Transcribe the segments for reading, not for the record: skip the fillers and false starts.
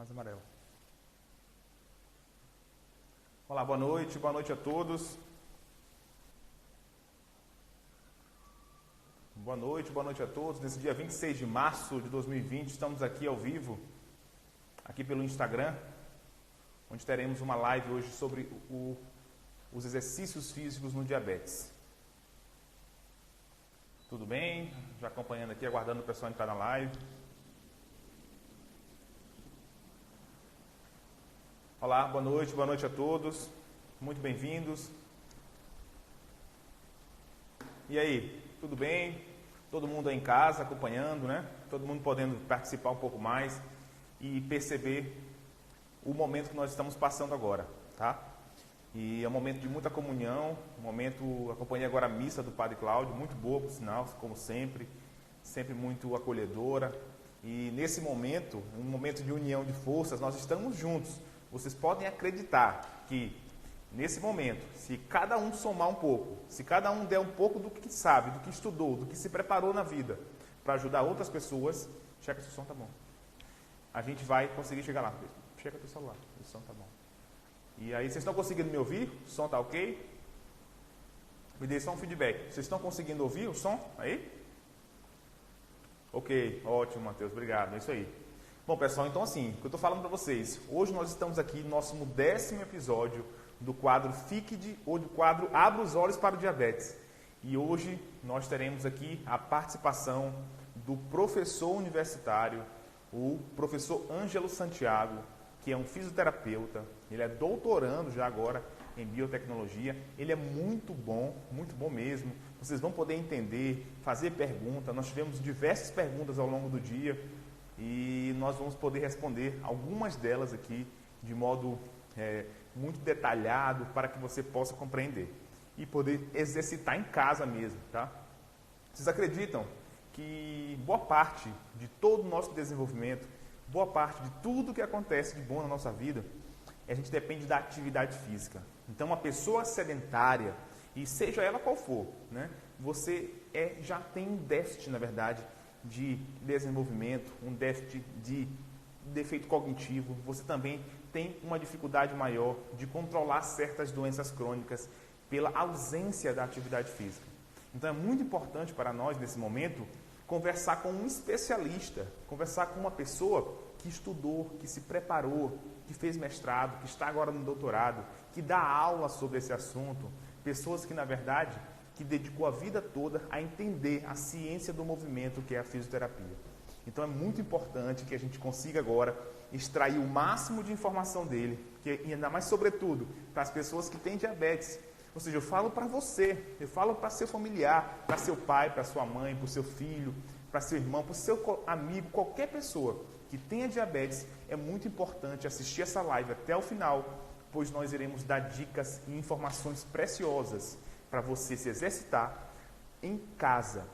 Mais amarelo. Olá, boa noite a todos. Boa noite a todos. Nesse dia 26 de março de 2020, estamos aqui ao vivo, aqui pelo Instagram, onde teremos uma live hoje sobre os exercícios físicos no diabetes. Tudo bem? Já acompanhando aqui, aguardando o pessoal entrar na live. Olá, boa noite a todos. Muito bem-vindos. E aí, tudo bem? Todo mundo aí em casa acompanhando, né? Todo mundo podendo participar um pouco mais e perceber o momento que nós estamos passando agora, tá? E é um momento de muita comunhão, acompanhei agora a missa do Padre Cláudio, muito boa, por sinal, como sempre muito acolhedora. E nesse momento, um momento de união de forças, nós estamos juntos. Vocês podem acreditar que, nesse momento, se cada um somar um pouco, se cada um der um pouco do que sabe, do que estudou, do que se preparou na vida, para ajudar outras pessoas, checa se o som tá bom. A gente vai conseguir chegar lá. Checa teu celular, o som tá bom. E aí, vocês estão conseguindo me ouvir? O som tá ok? Me dê só um feedback. Vocês estão conseguindo ouvir o som aí? Ok, ótimo, Matheus, obrigado, é isso aí. Bom, pessoal, então assim, o que eu estou falando para vocês, hoje nós estamos aqui no nosso 10º episódio do quadro FICD, ou do quadro Abra os Olhos para o Diabetes. E hoje nós teremos aqui a participação do professor universitário, o professor Ângelo Santiago, que é um fisioterapeuta, ele é doutorando já agora em biotecnologia, ele é muito bom mesmo, vocês vão poder entender, fazer pergunta, nós tivemos diversas perguntas ao longo do dia, e nós vamos poder responder algumas delas aqui de modo muito detalhado para que você possa compreender e poder exercitar em casa mesmo, tá? Vocês acreditam que boa parte de todo o nosso desenvolvimento, boa parte de tudo que acontece de bom na nossa vida, a gente depende da atividade física. Então, uma pessoa sedentária, e seja ela qual for, né, você já tem um déficit, na verdade, de desenvolvimento, um déficit de defeito cognitivo, você também tem uma dificuldade maior de controlar certas doenças crônicas pela ausência da atividade física. Então é muito importante para nós, nesse momento, conversar com um especialista, conversar com uma pessoa que estudou, que se preparou, que fez mestrado, que está agora no doutorado, que dá aula sobre esse assunto, pessoas que, na verdade, que dedicou a vida toda a entender a ciência do movimento que é a fisioterapia. Então é muito importante que a gente consiga agora extrair o máximo de informação dele, e ainda mais sobretudo para as pessoas que têm diabetes. Ou seja, eu falo para você, eu falo para seu familiar, para seu pai, para sua mãe, para o seu filho, para seu irmão, para o seu amigo, qualquer pessoa que tenha diabetes, é muito importante assistir essa live até o final, pois nós iremos dar dicas e informações preciosas para você se exercitar em casa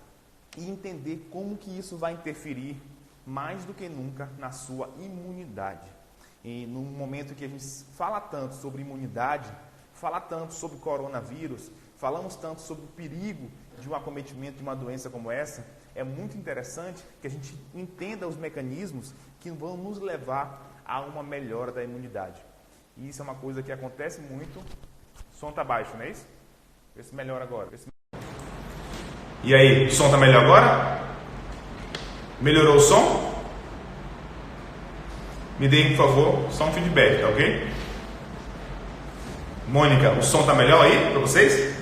e entender como que isso vai interferir mais do que nunca na sua imunidade. E no momento que a gente fala tanto sobre imunidade, fala tanto sobre coronavírus, falamos tanto sobre o perigo de um acometimento de uma doença como essa, é muito interessante que a gente entenda os mecanismos que vão nos levar a uma melhora da imunidade. E isso é uma coisa que acontece muito. O som está baixo, não é isso? Vê se melhora agora. E aí, o som está melhor agora? Melhorou o som? Me deem, por favor, só um feedback, tá ok? Mônica, o som está melhor aí para vocês?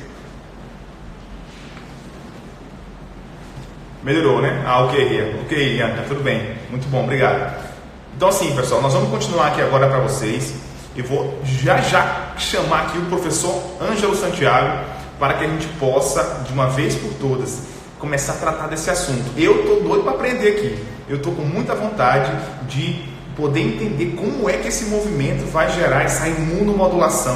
Melhorou, né? Ah, ok, Ian, tá tudo bem. Muito bom, obrigado. Então assim, pessoal, nós vamos continuar aqui agora para vocês. Eu vou já chamar aqui o professor Ângelo Santiago para que a gente possa, de uma vez por todas, começar a tratar desse assunto. Eu estou doido para aprender aqui. Eu estou com muita vontade de poder entender como é que esse movimento vai gerar essa imunomodulação,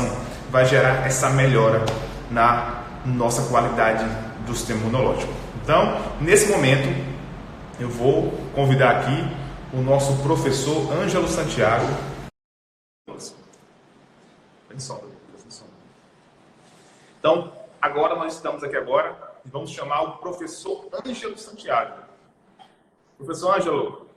vai gerar essa melhora na nossa qualidade do sistema imunológico. Então, nesse momento, eu vou convidar aqui o nosso professor Ângelo Santiago. Então, agora nós estamos aqui agora e vamos chamar o professor Ângelo Santiago. Professor Ângelo,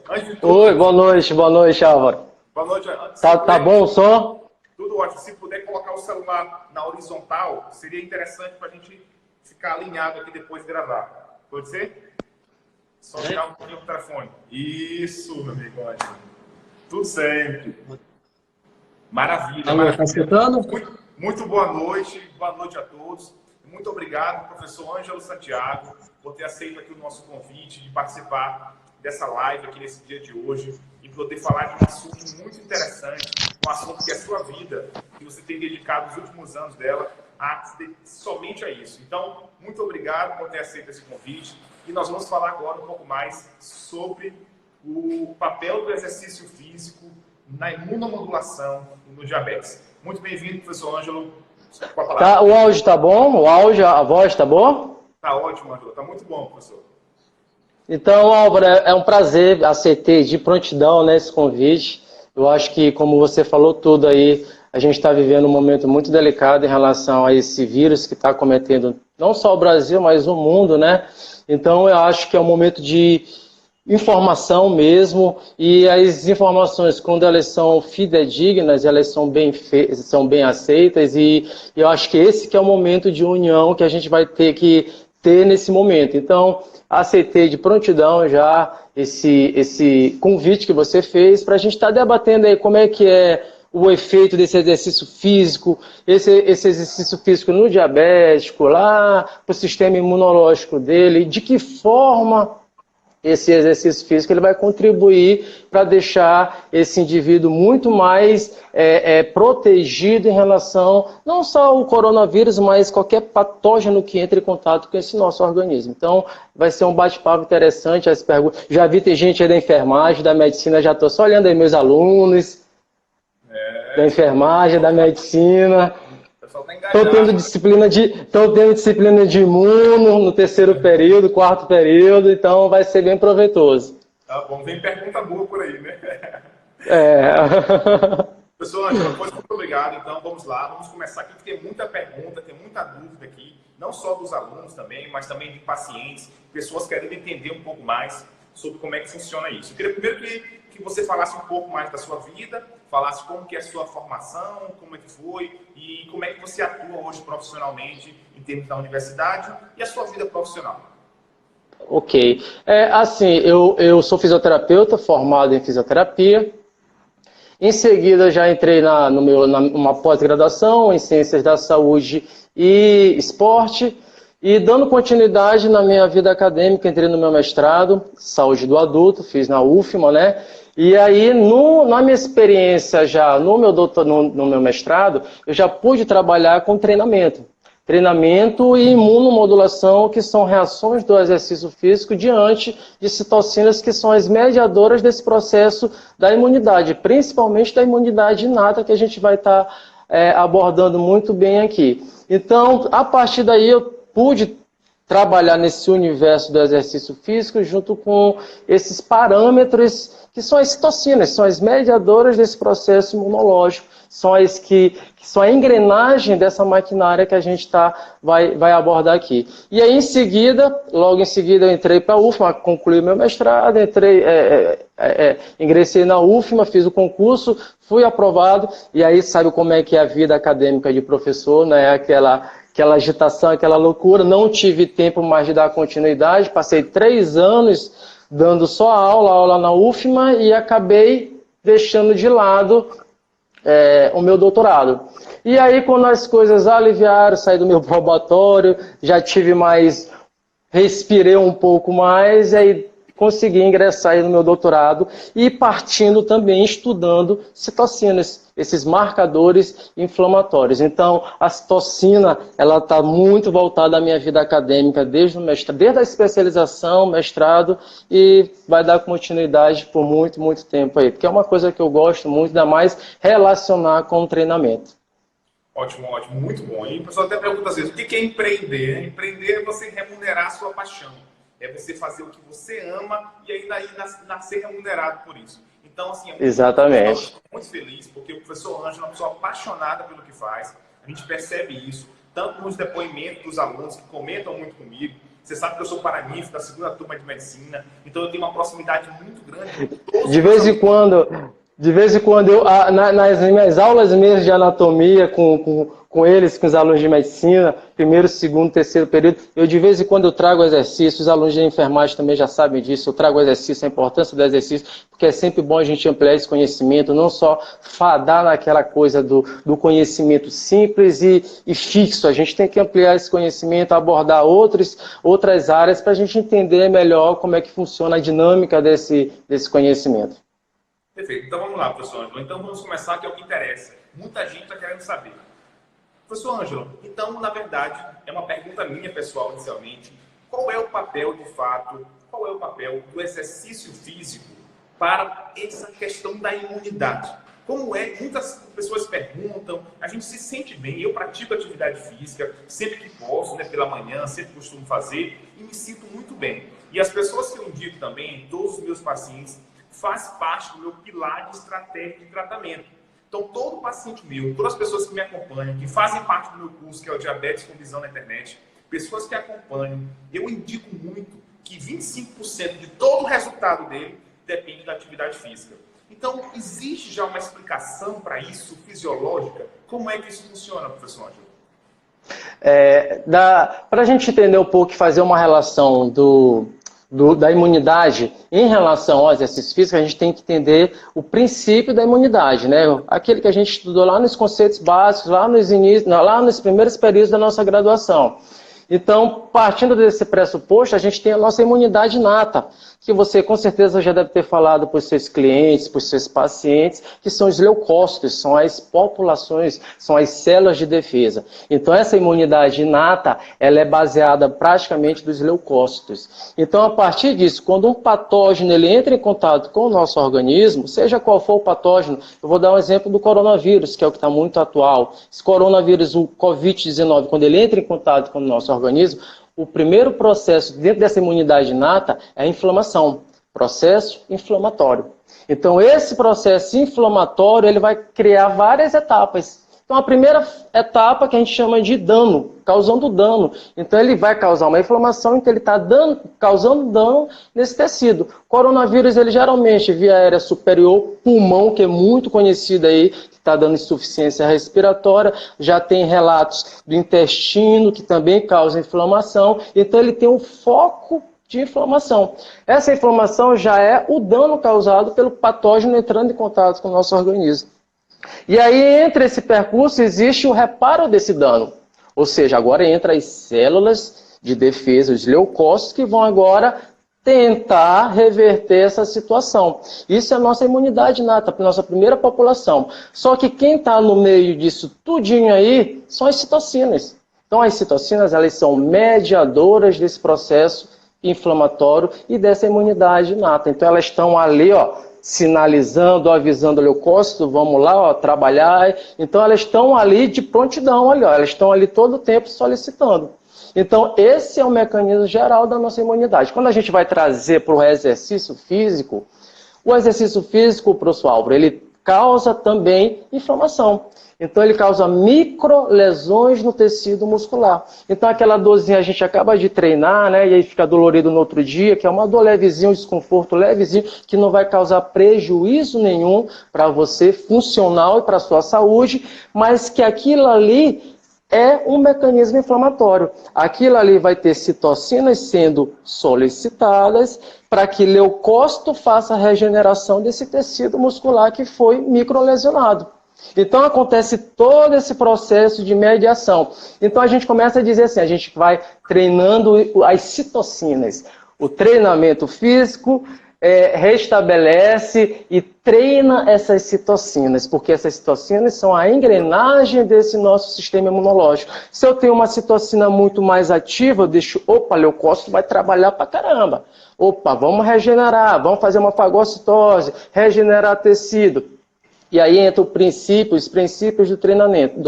Antes de tudo, Oi, boa noite, Álvaro. boa noite. Tá bom o som? Tudo ótimo. Se puder colocar o celular na horizontal, seria interessante para a gente ficar alinhado aqui depois de gravar. Pode ser? Só virar um pouquinho o telefone. Isso, meu amigo. Tudo certo. Maravilha, Alô, maravilha. tá escutando? Muito boa noite a todos. Muito obrigado, professor Ângelo Santiago, por ter aceito aqui o nosso convite de participar dessa live aqui nesse dia de hoje e poder falar de um assunto muito interessante, um assunto que é a sua vida, que você tem dedicado os últimos anos dela somente a isso. Então, muito obrigado por ter aceito esse convite e nós vamos falar agora um pouco mais sobre o papel do exercício físico na imunomodulação e no diabetes. Muito bem-vindo, professor Ângelo. Com a palavra. Tá, o áudio tá bom? O áudio, a voz tá boa? Tá ótimo, Ângelo. Tá muito bom, professor. Então, Álvaro, é um prazer, aceitei de prontidão, né, esse convite. Eu acho que, como você falou tudo aí, a gente está vivendo um momento muito delicado em relação a esse vírus que está cometendo não só o Brasil, mas o mundo, né? Então, eu acho que é um momento de informação mesmo, e as informações, quando elas são fidedignas, elas são bem aceitas, e eu acho que esse que é o momento de união que a gente vai ter que ter nesse momento. Então, aceitei de prontidão já esse convite que você fez para a gente estar debatendo aí como é que é o efeito desse exercício físico, esse exercício físico no diabético, lá para o sistema imunológico dele, de que forma esse exercício físico ele vai contribuir para deixar esse indivíduo muito mais protegido em relação não só ao coronavírus, mas qualquer patógeno que entre em contato com esse nosso organismo. Então, vai ser um bate-papo interessante. As perguntas. Já vi ter gente aí da enfermagem, da medicina, já estou só olhando aí meus alunos da enfermagem, da medicina. Estou tendo disciplina de imuno no terceiro período, quarto período, então vai ser bem proveitoso. Tá bom, vem pergunta boa por aí, né? Pessoal, muito obrigado. Então, vamos lá, vamos começar aqui, que tem muita pergunta, tem muita dúvida aqui, não só dos alunos também, mas também de pacientes, pessoas querendo entender um pouco mais sobre como é que funciona isso. Eu queria primeiro que você falasse um pouco mais da sua vida, falasse como que é a sua formação, como é que foi e como é que você atua hoje profissionalmente em termos da universidade e a sua vida profissional. Ok. Assim, eu sou fisioterapeuta, formado em fisioterapia. Em seguida, já entrei numa pós-graduação em Ciências da Saúde e Esporte. E dando continuidade na minha vida acadêmica, entrei no meu mestrado, Saúde do Adulto, fiz na UFMA, né? E aí, na minha experiência já no meu mestrado, eu já pude trabalhar com treinamento. Treinamento e imunomodulação, que são reações do exercício físico diante de citocinas que são as mediadoras desse processo da imunidade, principalmente da imunidade inata, que a gente vai estar abordando muito bem aqui. Então, a partir daí, eu pude trabalhar nesse universo do exercício físico junto com esses parâmetros que são as citocinas, são as mediadoras desse processo imunológico, são as que são a engrenagem dessa maquinária que a gente vai abordar aqui. E aí, logo em seguida, eu entrei para a UFMA, concluí meu mestrado, ingressei na UFMA, fiz o concurso, fui aprovado, e aí sabe como é que é a vida acadêmica de professor, né? Aquela agitação, aquela loucura, não tive tempo mais de dar continuidade, passei 3 anos dando só aula na UFMA e acabei deixando de lado o meu doutorado. E aí, quando as coisas aliviaram, saí do meu probatório, já tive mais, respirei um pouco mais, e aí consegui ingressar aí no meu doutorado e partindo também, estudando citocinas, esses marcadores inflamatórios. Então, a citocina, ela está muito voltada à minha vida acadêmica, desde a especialização, mestrado, e vai dar continuidade por muito, muito tempo aí, porque é uma coisa que eu gosto muito, ainda mais relacionar com o treinamento. Ótimo, ótimo, muito bom. E o pessoal até pergunta às vezes, o que é empreender? Empreender é você remunerar a sua paixão. É você fazer o que você ama e ainda ser remunerado por isso. Então, assim, exatamente. Muito feliz, porque o professor Ângelo é uma pessoa apaixonada pelo que faz. A gente percebe isso, tanto nos depoimentos dos alunos que comentam muito comigo, Você sabe que eu sou paraninfo da segunda turma de medicina, então eu tenho uma proximidade muito grande. De vez em quando, nas minhas aulas mesmo de anatomia com eles, com os alunos de medicina, primeiro, segundo, terceiro período, de vez em quando eu trago exercícios, os alunos de enfermagem também já sabem disso, eu trago exercício, a importância do exercício, porque é sempre bom a gente ampliar esse conhecimento, não só fadar naquela coisa do conhecimento simples e fixo, a gente tem que ampliar esse conhecimento, abordar outras áreas para a gente entender melhor como é que funciona a dinâmica desse conhecimento. Perfeito. Então vamos lá, professor Ângelo. Então vamos começar, que é o que interessa. Muita gente está querendo saber. Professor Ângelo, então, na verdade, é uma pergunta minha, pessoal, inicialmente. Qual é o papel, de fato, qual é o papel do exercício físico para essa questão da imunidade? Como é? Muitas pessoas perguntam, a gente se sente bem, eu pratico atividade física sempre que posso, né, pela manhã, sempre costumo fazer, e me sinto muito bem. E as pessoas que eu indico também, todos os meus pacientes, faz parte do meu pilar de estratégia de tratamento. Então, todo paciente meu, todas as pessoas que me acompanham, que fazem parte do meu curso, que é o Diabetes com Visão na Internet, pessoas que acompanham, eu indico muito que 25% de todo o resultado dele depende da atividade física. Então, existe já uma explicação para isso, fisiológica? Como é que isso funciona, professor Ângelo? Para a gente entender um pouco e fazer uma relação da imunidade em relação ao exercício físico, a gente tem que entender o princípio da imunidade, né? Aquele que a gente estudou lá nos conceitos básicos, lá nos primeiros períodos da nossa graduação. Então, partindo desse pressuposto, a gente tem a nossa imunidade inata, que você com certeza já deve ter falado para os seus clientes, para os seus pacientes, que são os leucócitos, são as populações, são as células de defesa. Então, essa imunidade inata, ela é baseada praticamente dos leucócitos. Então, a partir disso, quando um patógeno ele entra em contato com o nosso organismo, seja qual for o patógeno, eu vou dar um exemplo do coronavírus, que é o que está muito atual. Esse coronavírus, o Covid-19, quando ele entra em contato com o nosso organismo, o primeiro processo dentro dessa imunidade inata é a inflamação, processo inflamatório. Então, esse processo inflamatório ele vai criar várias etapas. Então, a primeira etapa que a gente chama de dano, causando dano. Então, ele vai causar uma inflamação, então ele está causando dano nesse tecido. O coronavírus, ele geralmente, via aérea superior, pulmão, que é muito conhecido aí, está dando insuficiência respiratória, já tem relatos do intestino, que também causa inflamação, então ele tem um foco de inflamação. Essa inflamação já é o dano causado pelo patógeno entrando em contato com o nosso organismo. E aí, entre esse percurso, existe o reparo desse dano. Ou seja, agora entra as células de defesa, os leucócitos, que vão agora tentar reverter essa situação. Isso é a nossa imunidade inata, para a nossa primeira população. Só que quem está no meio disso tudinho aí são as citocinas. Então as citocinas, elas são mediadoras desse processo inflamatório e dessa imunidade inata. Então elas estão ali, sinalizando, avisando o leucócito, vamos lá, trabalhar. Então elas estão ali de prontidão, elas estão ali todo o tempo solicitando. Então, esse é o mecanismo geral da nossa imunidade. Quando a gente vai trazer para o exercício físico, professor Álvaro, ele causa também inflamação. Então, ele causa microlesões no tecido muscular. Então, aquela dorzinha a gente acaba de treinar, né? E aí fica dolorido no outro dia, que é uma dor levezinha, um desconforto levezinho, que não vai causar prejuízo nenhum para você, funcional e para a sua saúde, mas que aquilo ali é um mecanismo inflamatório. Aquilo ali vai ter citocinas sendo solicitadas para que leucócito faça a regeneração desse tecido muscular que foi microlesionado. Então acontece todo esse processo de mediação. Então a gente começa a dizer assim, a gente vai treinando as citocinas. O treinamento físico restabelece e treina essas citocinas, porque essas citocinas são a engrenagem desse nosso sistema imunológico. Se eu tenho uma citocina muito mais ativa, eu deixo, leucócito vai trabalhar pra caramba. Vamos regenerar, vamos fazer uma fagocitose, regenerar tecido. E aí entra os princípios do treinamento.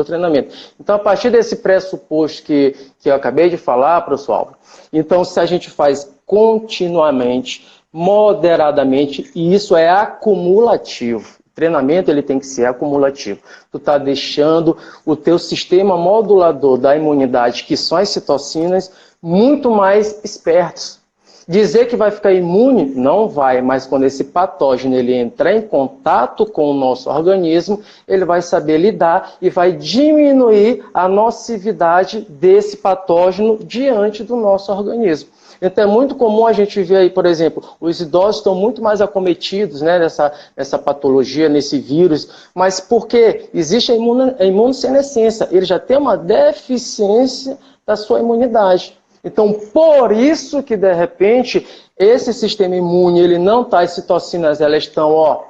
Então, a partir desse pressuposto que eu acabei de falar, pessoal, então se a gente faz continuamente, moderadamente, e isso é acumulativo. treinamento ele tem que ser acumulativo. Tu está deixando o teu sistema modulador da imunidade, que são as citocinas, muito mais espertos. Dizer que vai ficar imune, não vai, mas quando esse patógeno ele entrar em contato com o nosso organismo, ele vai saber lidar e vai diminuir a nocividade desse patógeno diante do nosso organismo. Então é muito comum a gente ver aí, por exemplo, os idosos estão muito mais acometidos, né, nessa patologia, nesse vírus, mas porque existe a imunossenescência, ele já tem uma deficiência da sua imunidade. Então, por isso que, de repente, esse sistema imune, ele não está, as citocinas, elas estão,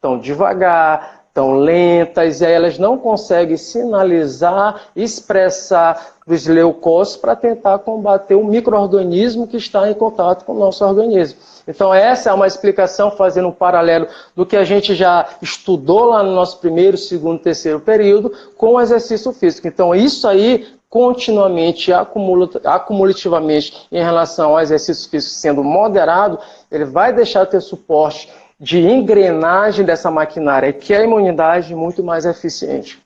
tão devagar, tão lentas, e aí elas não conseguem sinalizar, expressar os leucócitos para tentar combater o micro-organismo que está em contato com o nosso organismo. Então, essa é uma explicação, fazendo um paralelo do que a gente já estudou lá no nosso primeiro, segundo, terceiro período, com o exercício físico. Então, isso aí, continuamente, acumulativamente, em relação ao exercício físico sendo moderado, ele vai deixar ter suporte de engrenagem dessa maquinária, que é a imunidade muito mais eficiente.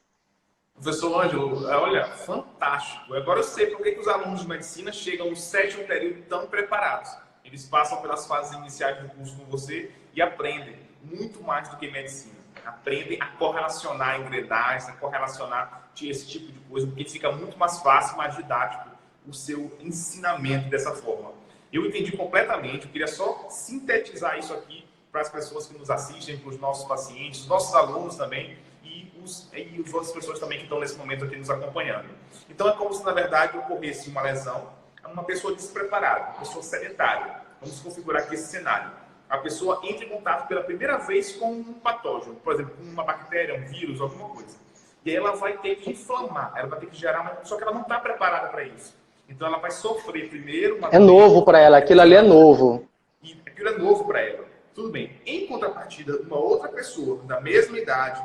Professor Ângelo, olha, fantástico. Agora eu sei por que os alunos de medicina chegam no 7º período tão preparados. Eles passam pelas fases iniciais do curso com você e aprendem muito mais do que medicina. Aprendem a correlacionar engrenagens, a correlacionar esse tipo de coisa, porque fica muito mais fácil, mais didático o seu ensinamento dessa forma. Eu entendi completamente, eu queria só sintetizar isso aqui para as pessoas que nos assistem, para os nossos pacientes, os nossos alunos também, e as outras pessoas também que estão nesse momento aqui nos acompanhando. Então é como se, na verdade, ocorresse uma lesão a uma pessoa despreparada, uma pessoa sedentária. Vamos configurar aqui esse cenário. A pessoa entra em contato pela primeira vez com um patógeno, por exemplo, com uma bactéria, um vírus, alguma coisa. E aí ela vai ter que inflamar, ela vai ter que gerar, só que ela não está preparada para isso. Então ela vai sofrer primeiro uma... É novo para ela, aquilo ali é novo. E aquilo é novo para ela. Tudo bem. Em contrapartida, uma outra pessoa da mesma idade,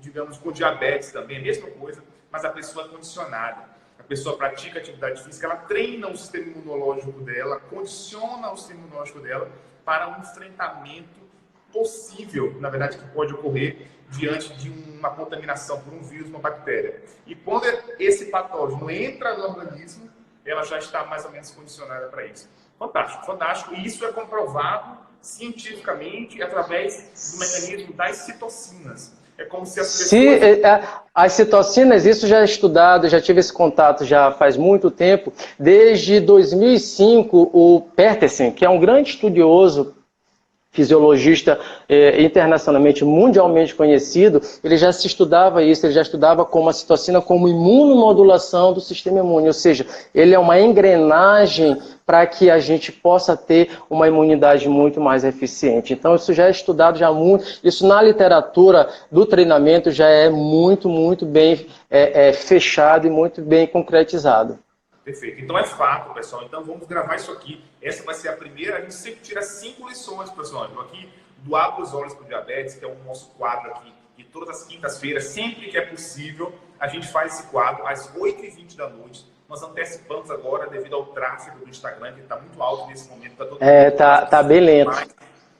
digamos com diabetes também, a mesma coisa, mas a pessoa é condicionada. A pessoa pratica atividade física, ela treina o sistema imunológico dela, condiciona o sistema imunológico dela para um enfrentamento possível, na verdade, que pode ocorrer diante de uma contaminação por um vírus, uma bactéria. E quando esse patógeno entra no organismo, ela já está mais ou menos condicionada para isso. Fantástico, fantástico. E isso é comprovado cientificamente através do mecanismo das citocinas. É como se as pessoas... As citocinas, isso já é estudado, já tive esse contato já faz muito tempo. Desde 2005, o Petersen, que é um grande estudioso, fisiologista internacionalmente, mundialmente conhecido, ele já se estudava isso, ele já estudava como a citocina como imunomodulação do sistema imune, ou seja, ele é uma engrenagem para que a gente possa ter uma imunidade muito mais eficiente. Então isso já é estudado já muito, isso na literatura do treinamento já é muito bem fechado e muito bem concretizado. Perfeito. Então é fato, pessoal. Então vamos gravar isso aqui. Essa vai ser a primeira. A gente sempre tira 5 lições, pessoal. Então, aqui do Abra os Olhos para o Diabetes, que é o nosso quadro aqui. E todas as quintas-feiras, sempre que é possível, a gente faz esse quadro às 8h20 da noite. Nós antecipamos agora devido ao tráfego do Instagram, que está muito alto nesse momento. Tá bem lento. Mas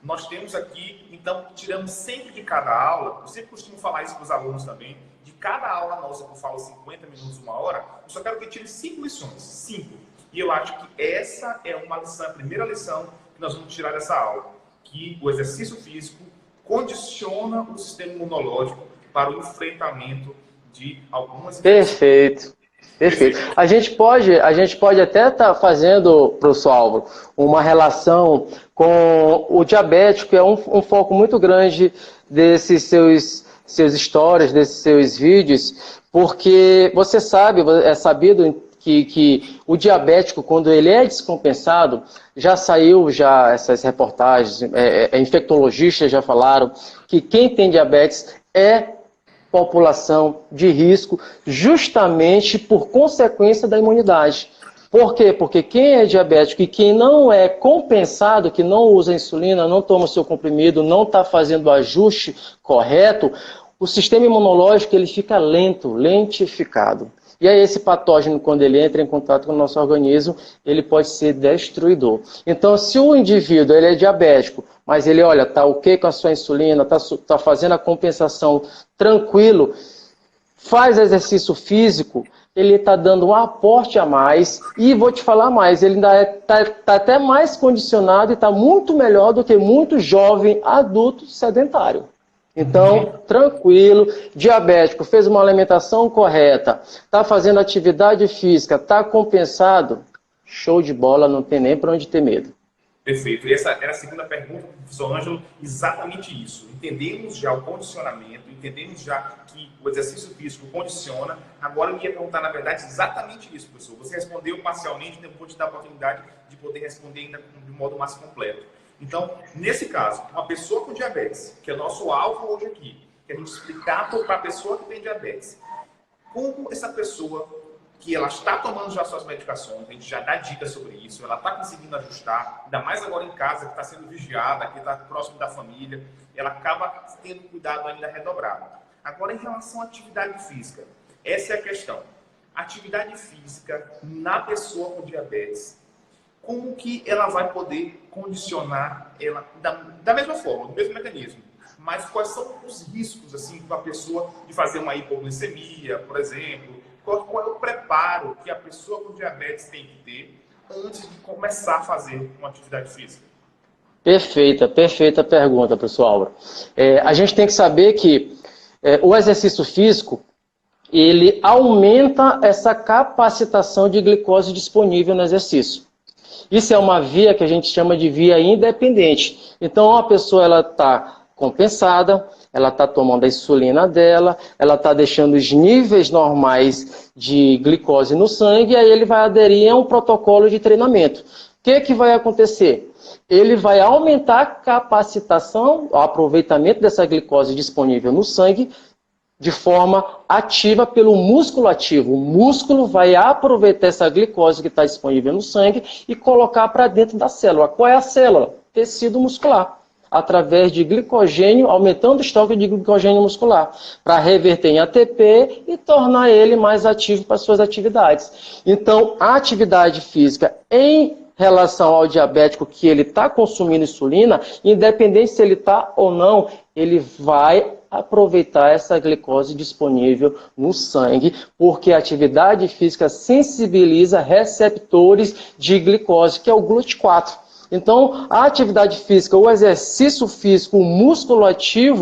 nós temos aqui, então, tiramos sempre de cada aula. Eu sempre costumo falar isso para os alunos também. De cada aula nossa, que eu falo 50 minutos, 1 hora, eu só quero que tire 5 lições. 5. E eu acho que essa é uma lição, a primeira lição que nós vamos tirar dessa aula. Que o exercício físico condiciona o sistema imunológico para o enfrentamento de algumas... Perfeito. A gente pode até estar fazendo, professor Álvaro, uma relação com o diabético, que é um foco muito grande desses seus stories, desses seus vídeos, porque você sabe, é sabido que o diabético, quando ele é descompensado, já saiu essas reportagens, infectologistas já falaram que quem tem diabetes é população de risco, justamente por consequência da imunidade. Por quê? Porque quem é diabético e quem não é compensado, que não usa insulina, não toma o seu comprimido, não está fazendo o ajuste correto, o sistema imunológico ele fica lentificado. E aí esse patógeno, quando ele entra em contato com o nosso organismo, ele pode ser destruidor. Então, se o indivíduo ele é diabético, mas ele, olha, está ok com a sua insulina, está fazendo a compensação tranquilo, faz exercício físico, ele está dando um aporte a mais, e vou te falar mais, ele ainda está até mais condicionado e está muito melhor do que muito jovem adulto sedentário. Então, tranquilo, diabético, fez uma alimentação correta, está fazendo atividade física, está compensado, show de bola, não tem nem para onde ter medo. Perfeito. E essa era a segunda pergunta do professor Ângelo, exatamente isso. Entendemos já o condicionamento, entendemos já que o exercício físico condiciona. Agora eu ia perguntar, na verdade, exatamente isso, professor. Você respondeu parcialmente, depois de dar a oportunidade de poder responder ainda de modo mais completo. Então, nesse caso, uma pessoa com diabetes, que é nosso alvo hoje aqui, que a gente explicar para a pessoa que tem diabetes, como essa pessoa que ela está tomando já suas medicações, a gente já dá dicas sobre isso, ela está conseguindo ajustar, ainda mais agora em casa, que está sendo vigiada, que está próximo da família, ela acaba tendo cuidado ainda redobrado. Agora, em relação à atividade física, essa é a questão. Atividade física na pessoa com diabetes, como que ela vai poder condicionar ela da mesma forma, do mesmo mecanismo? Mas quais são os riscos, assim, para a pessoa de fazer uma hipoglicemia, por exemplo? Qual é o preparo que a pessoa com diabetes tem que ter antes de começar a fazer uma atividade física? Perfeita pergunta, professor Álvaro. A gente tem que saber que o exercício físico, ele aumenta essa capacitação de glicose disponível no exercício. Isso é uma via que a gente chama de via independente. Então, a pessoa ela está compensada, ela está tomando a insulina dela, ela está deixando os níveis normais de glicose no sangue, e aí ele vai aderir a um protocolo de treinamento. O que vai acontecer? Ele vai aumentar a capacitação, o aproveitamento dessa glicose disponível no sangue, de forma ativa pelo músculo ativo. O músculo vai aproveitar essa glicose que está disponível no sangue e colocar para dentro da célula. Qual é a célula? Tecido muscular. Através de glicogênio, aumentando o estoque de glicogênio muscular, para reverter em ATP e tornar ele mais ativo para suas atividades. Então, a atividade física em relação ao diabético que ele está consumindo insulina, independente se ele está ou não, ele vai aproveitar essa glicose disponível no sangue, porque a atividade física sensibiliza receptores de glicose, que é o GLUT4. Então, a atividade física, o exercício físico, o músculo ativo,